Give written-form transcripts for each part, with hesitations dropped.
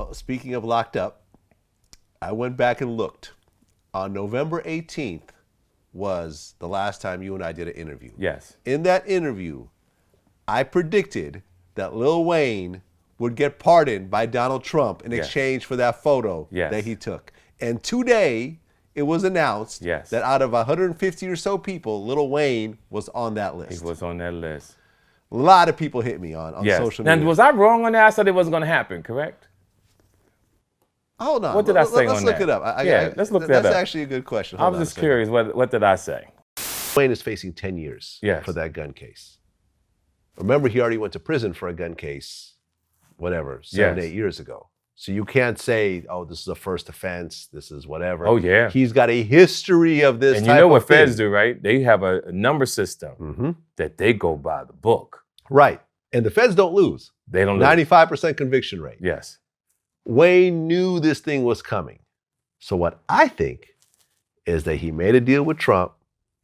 Well, speaking of locked up, I went back and looked. On November 18th was the last time you and I did an interview. Yes. In that interview, I predicted that Lil Wayne would get pardoned by Donald Trump in exchange for that photo that he took. And today, it was announced that out of 150 or so people, Lil Wayne was on that list. He was on that list. A lot of people hit me on social media. Now, was I wrong on that? I said it wasn't going to happen, correct? Hold on. What did I say on that? Let's look it up. Let's look that up. That's actually a good question. I was just curious. What did I say? Wayne is facing 10 years for that gun case. Remember, he already went to prison for a gun case, whatever, 7, 8 years ago. So you can't say, oh, this is a first offense, this is whatever. Oh, yeah. He's got a history of this And you know what feds do, right? They have a number system that they go by the book. Right. And the feds don't lose. They don't lose. 95% conviction rate. Yes. Wayne knew this thing was coming. So what I think is that he made a deal with Trump.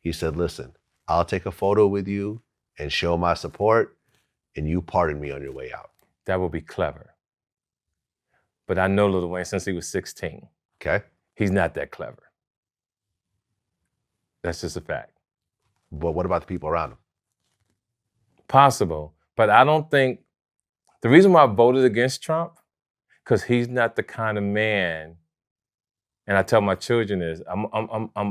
He said, listen, I'll take a photo with you and show my support, and you pardon me on your way out. That would be clever. But I know Lil Wayne since he was 16. Okay. He's not that clever. That's just a fact. But what about the people around him? Possible. But I don't think, the reason why I voted against Trump, because he's not the kind of man, and I tell my children this, I'm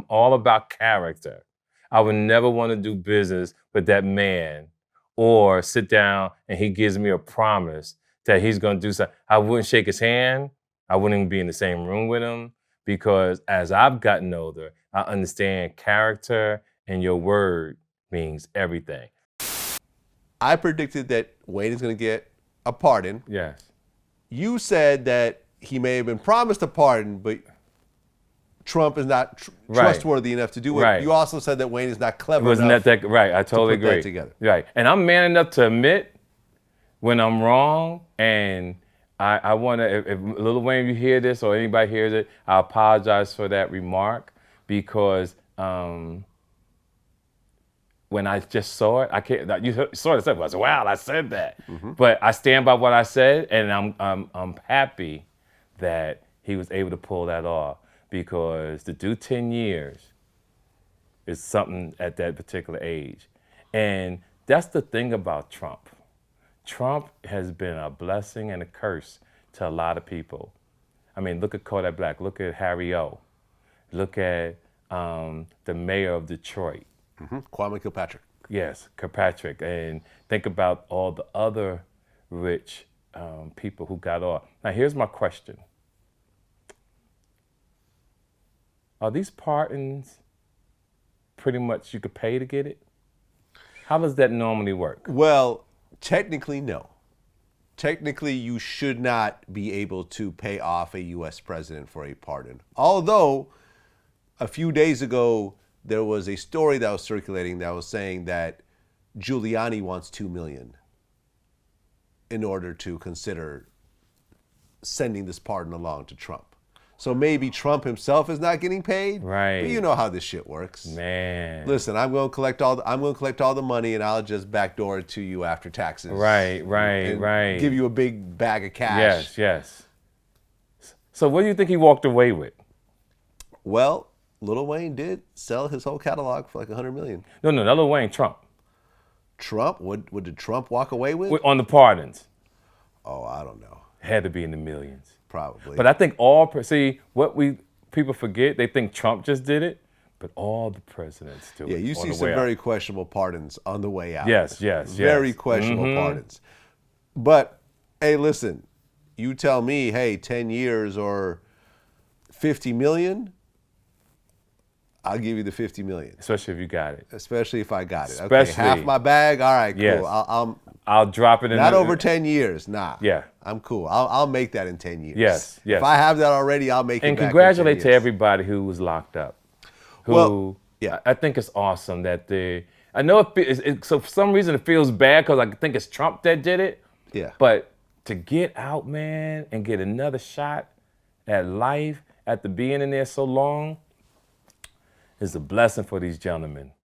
all about character. I would never want to do business with that man or sit down and he gives me a promise that he's going to do something. I wouldn't shake his hand. I wouldn't even be in the same room with him, because as I've gotten older, I understand character and your word means everything. I predicted that Wayne is going to get a pardon. Yes. You said that he may have been promised a pardon, but Trump is not trustworthy enough to do it. Right. You also said that Wayne is not clever enough. Right, I totally agree. That together. Right, and I'm man enough to admit when I'm wrong, and I want to, if Lil Wayne, you hear this or anybody hears it, I apologize for that remark, because when I just saw it, I can't. You sort of said, "I said, wow, I said that," but I stand by what I said, and I'm happy that he was able to pull that off, because to do 10 years is something at that particular age, and that's the thing about Trump. Trump has been a blessing and a curse to a lot of people. I mean, look at Kodak Black. Look at Harry O. Look at the mayor of Detroit. Kwame Kilpatrick. Yes, Kirkpatrick. And think about all the other rich people who got off. Now, here's my question. Are these pardons pretty much you could pay to get it? How does that normally work? Well, technically, no. Technically, you should not be able to pay off a U.S. president for a pardon. Although, a few days ago, there was a story that was circulating that was saying that Giuliani wants $2 million in order to consider sending this pardon along to Trump. So maybe Trump himself is not getting paid. Right. But you know how this shit works. Man. Listen, I'm going to collect all the money, and I'll just backdoor it to you after taxes. Right. Give you a big bag of cash. Yes. So what do you think he walked away with? Well, Lil Wayne did sell his whole catalog for like $100 million. No, not Lil Wayne, Trump. Trump? What did Trump walk away with? On the pardons. Oh, I don't know. Had to be in the millions. Probably. But I think people forget, they think Trump just did it, but all the presidents do it. Yeah, you see some very questionable pardons on the way out. Yes. Very questionable pardons. But, hey, listen, you tell me, hey, 10 years or $50 million, I'll give you the $50 million. Especially if you got it. Especially if I got it. Okay, half my bag, all right, cool. Yes. I'll drop it in. Not over 10 years, nah. Yeah. I'm cool. I'll make that in 10 years. Yes. If I have that already, I'll make it back in 10 years. And congratulate to everybody who was locked up. I think it's awesome that I know so for some reason it feels bad because I think it's Trump that did it. Yeah. But to get out, man, and get another shot at life after being in there so long is a blessing for these gentlemen.